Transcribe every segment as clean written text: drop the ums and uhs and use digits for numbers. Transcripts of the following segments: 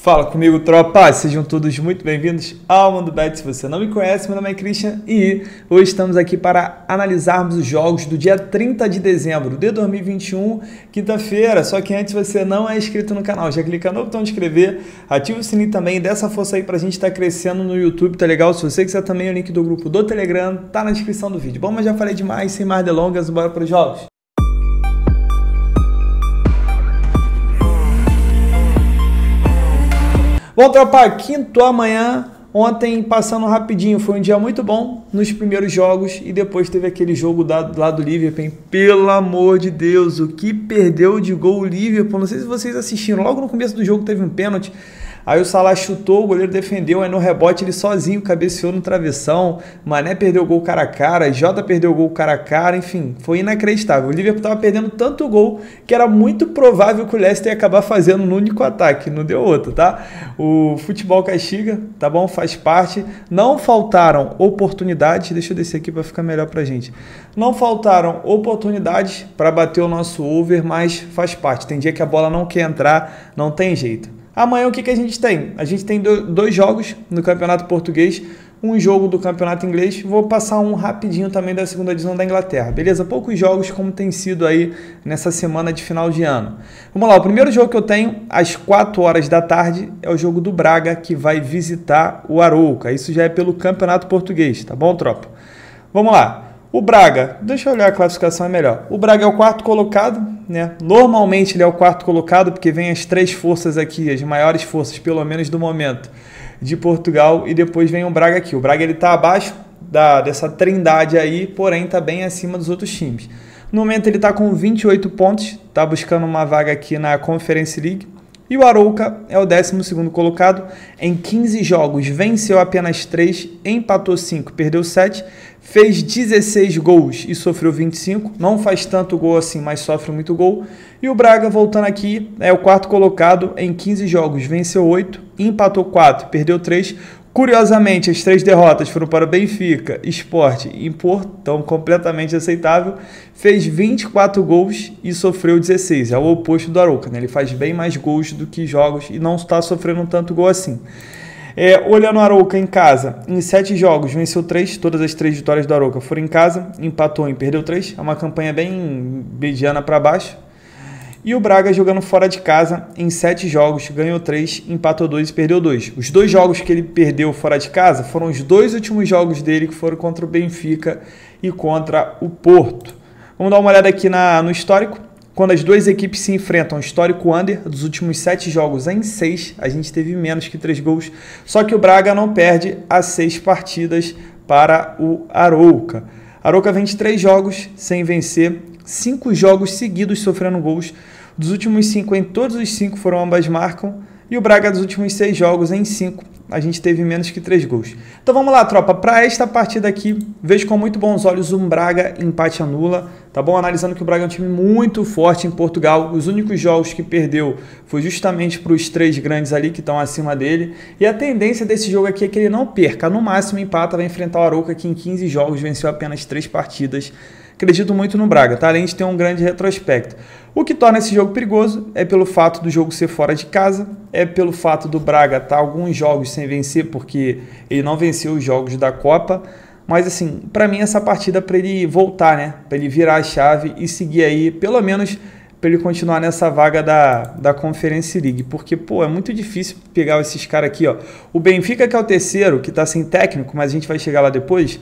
Fala comigo, tropa! Sejam todos muito bem-vindos ao Mundo Bet. Se você não me conhece, meu nome é Christian e hoje estamos aqui para analisarmos os jogos do dia 30 de dezembro de 2021, quinta-feira. Só que antes, se você não é inscrito no canal, já clica no botão de inscrever, ativa o sininho também, dá essa força aí pra gente estar crescendo no YouTube, tá legal? Se você quiser também, o link do grupo do Telegram tá na descrição do vídeo. Bom, mas já falei demais, sem mais delongas, bora para os jogos. Bom, tropa, quinto amanhã, ontem passando rapidinho, foi um dia muito bom nos primeiros jogos e depois teve aquele jogo lá do Liverpool. Pelo amor de Deus, o que perdeu de gol o Liverpool, não sei se vocês assistiram, logo no começo do jogo teve um pênalti, aí o Salah chutou, o goleiro defendeu, aí no rebote ele sozinho cabeceou no travessão, Mané perdeu o gol cara a cara, Jota perdeu o gol cara a cara, enfim, foi inacreditável. O Liverpool estava perdendo tanto gol que era muito provável que o Leicester ia acabar fazendo no único ataque, não deu outro, tá? O futebol castiga, tá bom? Faz parte. Não faltaram oportunidades, deixa eu descer aqui para ficar melhor pra gente. Não faltaram oportunidades para bater o nosso over, mas faz parte. Tem dia que a bola não quer entrar, não tem jeito. Amanhã o que a gente tem? A gente tem dois jogos no Campeonato Português, um jogo do Campeonato Inglês, vou passar um rapidinho também da segunda divisão da Inglaterra, beleza? Poucos jogos como tem sido aí nessa semana de final de ano. Vamos lá, o primeiro jogo que eu tenho às 4 horas da tarde é o jogo do Braga, que vai visitar o Arouca. Isso já é pelo Campeonato Português, tá bom, tropa? Vamos lá. O Braga, deixa eu olhar a classificação, é melhor. O Braga é o quarto colocado, né? Normalmente ele é o quarto colocado, porque vem as três forças aqui, as maiores forças, pelo menos do momento, de Portugal, e depois vem o Braga aqui. O Braga ele está abaixo dessa trindade aí, porém está bem acima dos outros times. No momento ele está com 28 pontos, está buscando uma vaga aqui na Conference League. E o Arouca é o 12º colocado, em 15 jogos venceu apenas 3, empatou 5, perdeu 7, fez 16 gols e sofreu 25, não faz tanto gol assim, mas sofre muito gol. E o Braga, voltando aqui, é o quarto colocado, em 15 jogos venceu 8, empatou 4, perdeu 3. Curiosamente, as 3 derrotas foram para o Benfica, Sport e Porto, então completamente aceitável. Fez 24 gols e sofreu 16, é o oposto do Arouca, né? Ele faz bem mais gols do que jogos e não está sofrendo tanto gol assim. Olhando o Arouca em casa, em 7 jogos venceu 3, todas as 3 vitórias do Arouca foram em casa, empatou e perdeu 3, é uma campanha bem mediana para baixo. E o Braga jogando fora de casa, em 7 jogos, ganhou 3, empatou 2 e perdeu 2. Os 2 jogos que ele perdeu fora de casa foram os 2 últimos jogos dele, que foram contra o Benfica e contra o Porto. Vamos dar uma olhada aqui no histórico. Quando as duas equipes se enfrentam, histórico under, dos últimos 7 jogos em 6, a gente teve menos que 3 gols. Só que o Braga não perde as 6 partidas para o Arouca. Arouca vem de 3 jogos sem vencer, 5 jogos seguidos sofrendo gols. Dos últimos 5, em todos os 5 foram ambas marcam. E o Braga dos últimos 6 jogos, em 5, a gente teve menos que 3 gols. Então vamos lá, tropa. Para esta partida aqui, vejo com muito bons olhos um Braga empate anula. Tá bom? Analisando que o Braga é um time muito forte em Portugal. Os únicos jogos que perdeu foi justamente para os 3 grandes ali que estão acima dele. E a tendência desse jogo aqui é que ele não perca. No máximo empata, vai enfrentar o Arouca, que em 15 jogos venceu apenas 3 partidas. Acredito muito no Braga, tá? Além de ter um grande retrospecto. O que torna esse jogo perigoso é pelo fato do jogo ser fora de casa, é pelo fato do Braga estar alguns jogos sem vencer, porque ele não venceu os jogos da Copa. Mas assim, para mim essa partida é para ele voltar, né? Para ele virar a chave e seguir aí, pelo menos para ele continuar nessa vaga da Conference League. Porque, pô, é muito difícil pegar esses caras aqui, ó. O Benfica, que é o terceiro, que tá sem técnico, mas a gente vai chegar lá depois,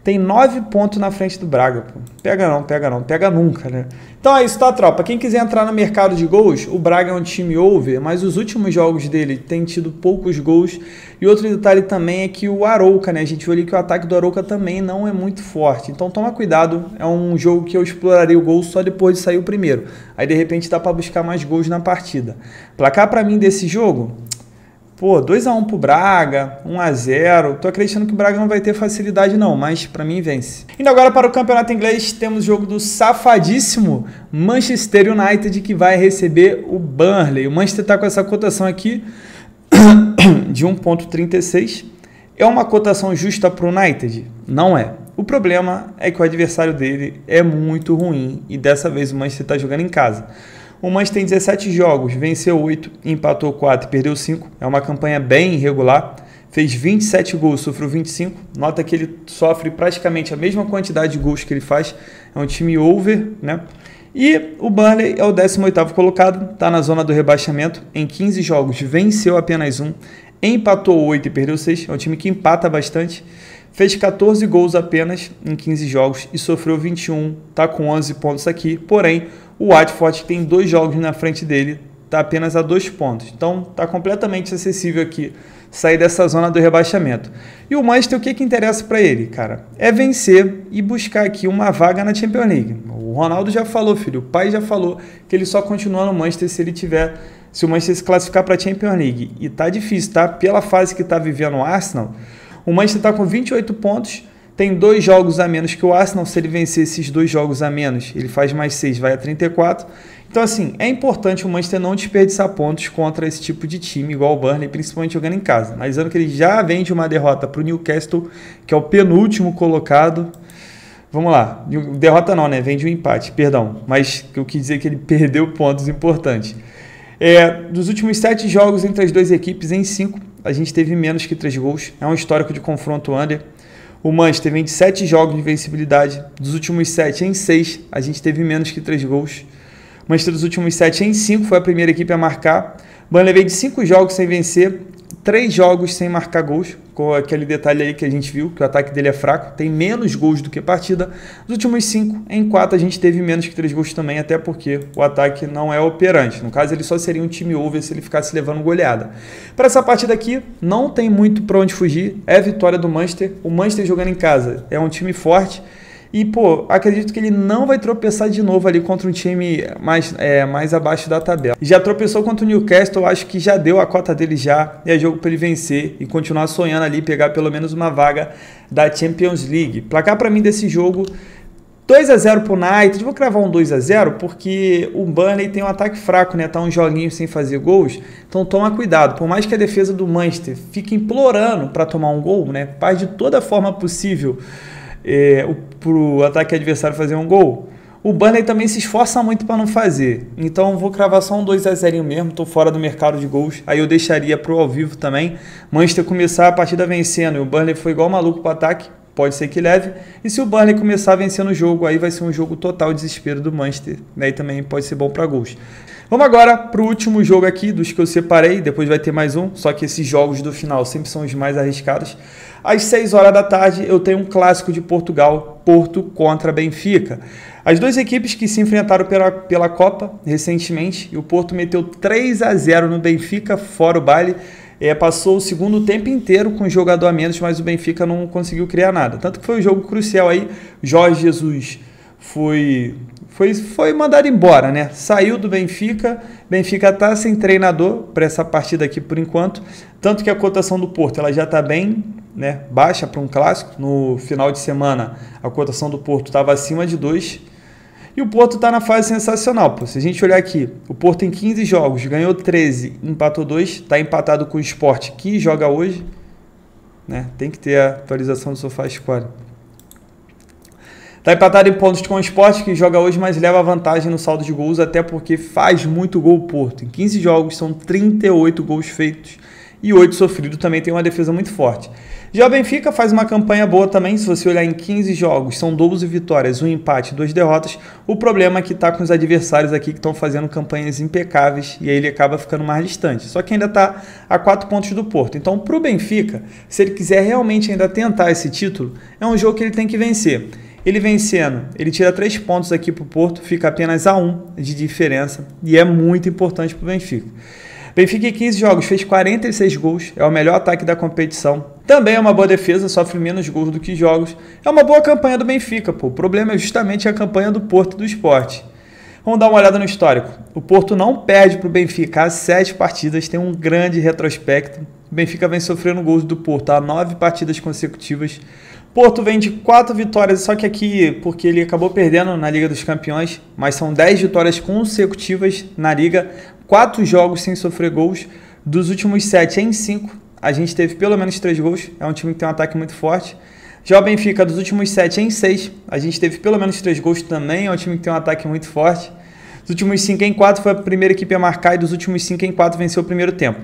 tem 9 pontos na frente do Braga, pô. Pega não, pega nunca, né? Então é isso, tá, tropa? Quem quiser entrar no mercado de gols, o Braga é um time over, mas os últimos jogos dele tem tido poucos gols. E outro detalhe também é que o Arouca, né? A gente viu ali que o ataque do Arouca também não é muito forte. Então toma cuidado, é um jogo que eu explorarei o gol só depois de sair o primeiro. Aí de repente dá pra buscar mais gols na partida. Placar pra mim desse jogo... Pô, 2-1 pro Braga, 1-0. Tô acreditando que o Braga não vai ter facilidade não, mas pra mim vence. Indo agora para o Campeonato Inglês, temos o jogo do safadíssimo Manchester United, que vai receber o Burnley. O Manchester tá com essa cotação aqui de 1,36. É uma cotação justa pro United? Não é. O problema é que o adversário dele é muito ruim e dessa vez o Manchester tá jogando em casa. O Manchester tem 17 jogos, venceu 8, empatou 4 e perdeu 5. É uma campanha bem irregular. Fez 27 gols, sofreu 25. Nota que ele sofre praticamente a mesma quantidade de gols que ele faz. É um time over, né? E o Burnley é o 18º colocado, está na zona do rebaixamento. Em 15 jogos, venceu apenas 1, empatou 8 e perdeu 6. É um time que empata bastante. Fez 14 gols apenas em 15 jogos e sofreu 21. Está com 11 pontos aqui. Porém, o Watford, que tem 2 jogos na frente dele, está apenas a 2 pontos. Então, está completamente acessível aqui sair dessa zona do rebaixamento. E o Manchester, o que interessa para ele, cara? É vencer e buscar aqui uma vaga na Champions League. O Ronaldo já falou, filho, o pai já falou que ele só continua no Manchester se o Manchester se classificar para a Champions League. E tá difícil, tá? Pela fase que tá vivendo o Arsenal, o Manchester está com 28 pontos, tem 2 jogos a menos que o Arsenal. Se ele vencer esses 2 jogos a menos, ele faz mais 6, vai a 34. Então, assim, é importante o Manchester não desperdiçar pontos contra esse tipo de time, igual o Burnley, principalmente jogando em casa. Analisando que ele já vem de uma derrota para o Newcastle, que é o penúltimo colocado. Vamos lá, derrota não, né? Vem de um empate, perdão. Mas eu quis dizer que ele perdeu pontos importantes. Dos últimos 7 jogos entre as 2 equipes, em 5, a gente teve menos que 3 gols. É um histórico de confronto under. O Manchester vem de 7 jogos de invencibilidade. Dos últimos 7, em 6, a gente teve menos que 3 gols. O Manchester dos últimos 7, em 5, foi a primeira equipe a marcar. O Burnley veio de 5 jogos sem vencer, 3 jogos sem marcar gols, com aquele detalhe aí que a gente viu, que o ataque dele é fraco, tem menos gols do que partida. Nos últimos 5, em 4, a gente teve menos que 3 gols também, até porque o ataque não é operante. No caso, ele só seria um time over se ele ficasse levando goleada. Para essa partida aqui, não tem muito para onde fugir, é vitória do Manchester. O Manchester jogando em casa é um time forte. E, pô, acredito que ele não vai tropeçar de novo ali contra um time mais abaixo da tabela. Já tropeçou contra o Newcastle, acho que já deu a cota dele já. E é jogo para ele vencer e continuar sonhando ali, pegar pelo menos uma vaga da Champions League. Placar para mim desse jogo, 2-0 pro United. Vou cravar um 2-0 porque o Burnley tem um ataque fraco, né? Tá um joguinho sem fazer gols. Então toma cuidado. Por mais que a defesa do Manchester fique implorando para tomar um gol, né? Faz de toda forma possível para o ataque adversário fazer um gol, o Burnley também se esforça muito para não fazer. Então vou cravar só um 2-0 mesmo, estou fora do mercado de gols. Aí eu deixaria para o ao vivo também. Manchester começar a partida vencendo e o Burnley foi igual maluco para o ataque, pode ser que leve. E se o Burnley começar vencendo o jogo, aí vai ser um jogo total desespero do Manchester, né? E também pode ser bom para gols. Vamos agora para o último jogo aqui, dos que eu separei, depois vai ter mais um, só que esses jogos do final sempre são os mais arriscados. Às 6 horas da tarde eu tenho um clássico de Portugal, Porto contra Benfica. As 2 equipes que se enfrentaram pela Copa recentemente, e o Porto meteu 3-0 no Benfica, fora o baile. Passou o segundo tempo inteiro com jogador a menos, mas o Benfica não conseguiu criar nada. Tanto que foi um jogo crucial aí, Jorge Jesus foi mandado embora, né? Saiu do Benfica. Benfica está sem treinador para essa partida aqui por enquanto. Tanto que a cotação do Porto ela já está bem, né, baixa para um clássico. No final de semana a cotação do Porto estava acima de 2. E o Porto está na fase sensacional. Pô. Se a gente olhar aqui, o Porto em 15 jogos ganhou 13, empatou 2. Está empatado com o Sport que joga hoje, né? Tem que ter a atualização do SofaScore. Está empatado em pontos com o Sport, que joga hoje, mas leva vantagem no saldo de gols, até porque faz muito gol o Porto. Em 15 jogos, são 38 gols feitos e 8 sofridos. Também tem uma defesa muito forte. Já o Benfica faz uma campanha boa também. Se você olhar em 15 jogos, são 12 vitórias, 1 empate, 2 derrotas. O problema é que está com os adversários aqui que estão fazendo campanhas impecáveis e aí ele acaba ficando mais distante. Só que ainda está a 4 pontos do Porto. Então, para o Benfica, se ele quiser realmente ainda tentar esse título, é um jogo que ele tem que vencer. Ele vencendo, ele tira 3 pontos aqui para o Porto, fica apenas a 1 de diferença e é muito importante para o Benfica. Benfica em 15 jogos fez 46 gols, é o melhor ataque da competição. Também é uma boa defesa, sofre menos gols do que jogos. É uma boa campanha do Benfica, pô. O problema é justamente a campanha do Porto e do Sport. Vamos dar uma olhada no histórico. O Porto não perde para o Benfica há 7 partidas, tem um grande retrospecto. O Benfica vem sofrendo gols do Porto há 9 partidas consecutivas. Porto vem de 4 vitórias, só que aqui, porque ele acabou perdendo na Liga dos Campeões, mas são 10 vitórias consecutivas na Liga, 4 jogos sem sofrer gols. Dos últimos 7 em 5, a gente teve pelo menos 3 gols, é um time que tem um ataque muito forte. Já o Benfica, dos últimos 7 em 6, a gente teve pelo menos 3 gols também, é um time que tem um ataque muito forte. Dos últimos 5 em 4 foi a primeira equipe a marcar e dos últimos 5 em 4 venceu o primeiro tempo.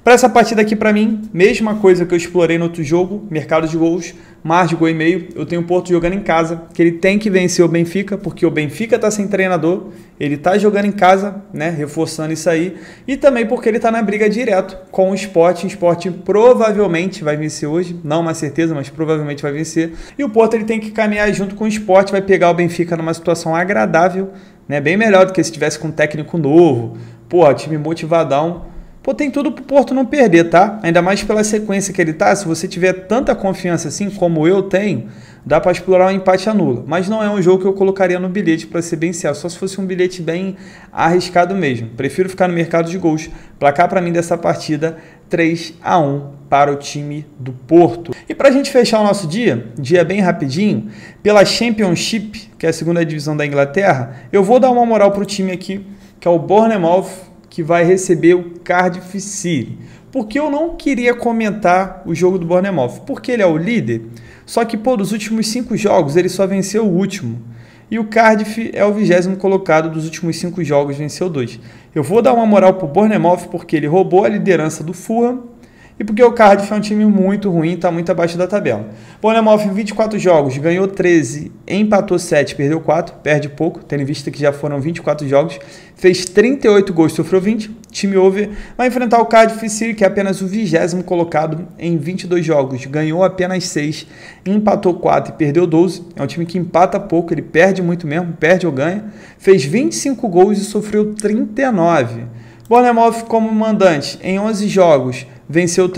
Para essa partida aqui, para mim, mesma coisa que eu explorei no outro jogo, mercado de gols, mais de gol e meio. Eu tenho o Porto jogando em casa, que ele tem que vencer o Benfica, porque o Benfica está sem treinador, ele está jogando em casa, né, reforçando isso aí, e também porque ele está na briga direto com o Sport. O Sport provavelmente vai vencer hoje, não uma certeza, mas provavelmente vai vencer. E o Porto ele tem que caminhar junto com o Sport, vai pegar o Benfica numa situação agradável, né, bem melhor do que se tivesse com um técnico novo, pô, time motivadão. Pô, tem tudo pro Porto não perder, tá? Ainda mais pela sequência que ele tá. Se você tiver tanta confiança assim como eu tenho, dá para explorar um empate anula. Mas não é um jogo que eu colocaria no bilhete, para ser bem sincero. Só se fosse um bilhete bem arriscado mesmo. Prefiro ficar no mercado de gols. Placar para mim dessa partida, 3-1 para o time do Porto. E para a gente fechar o nosso dia bem rapidinho, pela Championship, que é a segunda divisão da Inglaterra, eu vou dar uma moral pro time aqui, que é o Bournemouth, que vai receber o Cardiff City. Porque eu não queria comentar o jogo do Bournemouth, porque ele é o líder, só que, pô, dos últimos 5 jogos, ele só venceu o último. E o Cardiff é o 20º colocado dos últimos 5 jogos, venceu 2. Eu vou dar uma moral pro Bournemouth, porque ele roubou a liderança do Fulham, e porque o Cardiff é um time muito ruim, está muito abaixo da tabela. Bournemouth em 24 jogos, ganhou 13, empatou 7, perdeu 4, perde pouco, tendo em vista que já foram 24 jogos, fez 38 gols, sofreu 20, time over, vai enfrentar o Cardiff City, que é apenas o 20º colocado em 22 jogos, ganhou apenas 6, empatou 4 e perdeu 12, é um time que empata pouco, ele perde muito mesmo, perde ou ganha, fez 25 gols e sofreu 39. Bournemouth como mandante em 11 jogos, venceu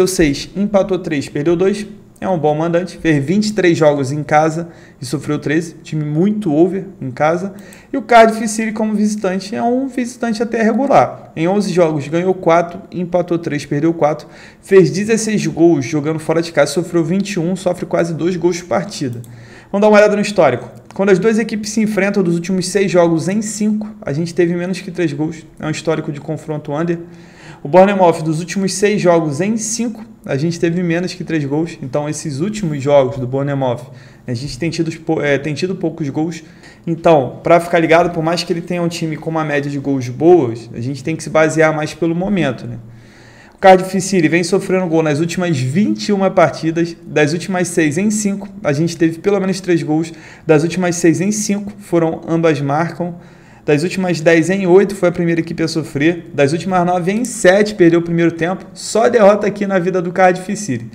6, empatou 3, perdeu 2, é um bom mandante, fez 23 jogos em casa e sofreu 13, time muito over em casa. E o Cardiff City como visitante é um visitante até regular, em 11 jogos ganhou 4, empatou 3, perdeu 4, fez 16 gols jogando fora de casa, sofreu 21, sofre quase 2 gols por partida. Vamos dar uma olhada no histórico. Quando as duas equipes se enfrentam dos últimos 6 jogos em 5, a gente teve menos que 3 gols, é um histórico de confronto under. O Bournemouth, dos últimos 6 jogos em 5, a gente teve menos que 3 gols. Então, esses últimos jogos do Bournemouth, a gente tem tido poucos gols. Então, para ficar ligado, por mais que ele tenha um time com uma média de gols boas, a gente tem que se basear mais pelo momento, né? O Cardiff City vem sofrendo gol nas últimas 21 partidas, das últimas 6 em 5, a gente teve pelo menos 3 gols, das últimas 6 em 5, ambas marcam. Das últimas 10 em 8 foi a primeira equipe a sofrer. Das últimas 9 em 7 perdeu o primeiro tempo. Só derrota aqui na vida do Cardiff City.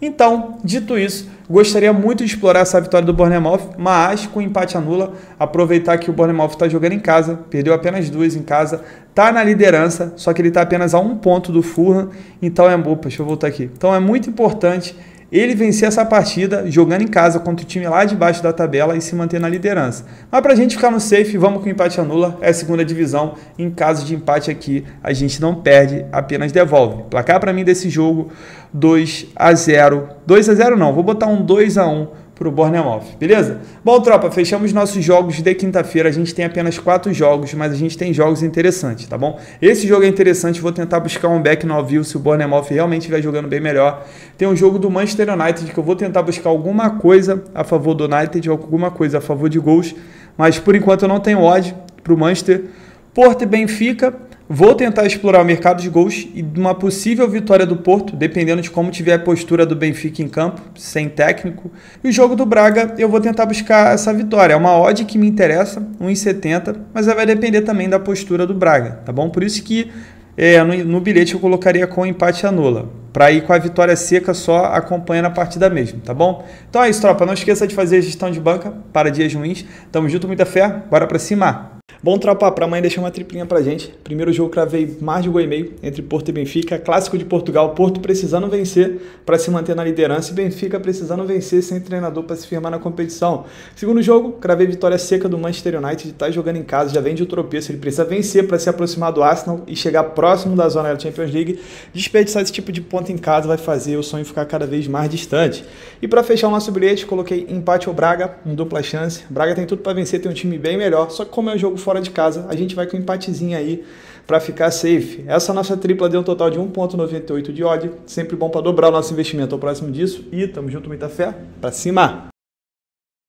Então, dito isso, gostaria muito de explorar essa vitória do Bournemouth, mas com empate anula, aproveitar que o Bournemouth está jogando em casa, perdeu apenas 2 em casa, está na liderança, só que ele está apenas a 1 ponto do Fulham. Então deixa eu voltar aqui. Então é muito importante ele vencer essa partida jogando em casa contra o time lá de baixo da tabela e se manter na liderança. Mas para a gente ficar no safe, vamos com empate anula, é a segunda divisão. Em caso de empate aqui, a gente não perde, apenas devolve. Placar para mim desse jogo, 2-0. 2-0 não, vou botar um 2-1 para o Bournemouth, beleza? Bom, tropa, fechamos nossos jogos de quinta-feira. A gente tem apenas 4 jogos, mas a gente tem jogos interessantes, tá bom? Esse jogo é interessante, vou tentar buscar um back no ao vivo se o Bournemouth realmente estiver jogando bem melhor. Tem um jogo do Manchester United que eu vou tentar buscar alguma coisa a favor do United, alguma coisa a favor de gols, mas por enquanto eu não tenho odd para o Manchester. Porto e Benfica, vou tentar explorar o mercado de gols e uma possível vitória do Porto, dependendo de como tiver a postura do Benfica em campo, sem técnico. E o jogo do Braga, eu vou tentar buscar essa vitória. É uma odd que me interessa, 1,70, mas vai depender também da postura do Braga, tá bom? Por isso que no bilhete eu colocaria com empate anula, para ir com a vitória seca só acompanhando a partida mesmo, tá bom? Então é isso, tropa. Não esqueça de fazer a gestão de banca para dias ruins. Tamo junto, muita fé. Bora pra cima! Bom, tropa, para amanhã deixar uma triplinha pra gente. Primeiro jogo, cravei mais de gol e meio entre Porto e Benfica. Clássico de Portugal, Porto precisando vencer para se manter na liderança e Benfica precisando vencer sem treinador para se firmar na competição. Segundo jogo, cravei vitória seca do Manchester United, tá jogando em casa, já vem de um tropeço, ele precisa vencer para se aproximar do Arsenal e chegar próximo da zona da Champions League. Desperdiçar esse tipo de ponto em casa vai fazer o sonho ficar cada vez mais distante. E para fechar o nosso bilhete, coloquei empate ao Braga, em dupla chance. Braga tem tudo para vencer, tem um time bem melhor, só que como é um jogo fora de casa, a gente vai com um empatezinho aí para ficar safe. Essa nossa tripla deu um total de 1,98 de odd, sempre bom para dobrar o nosso investimento ao próximo disso. E tamo junto, muita fé, para cima!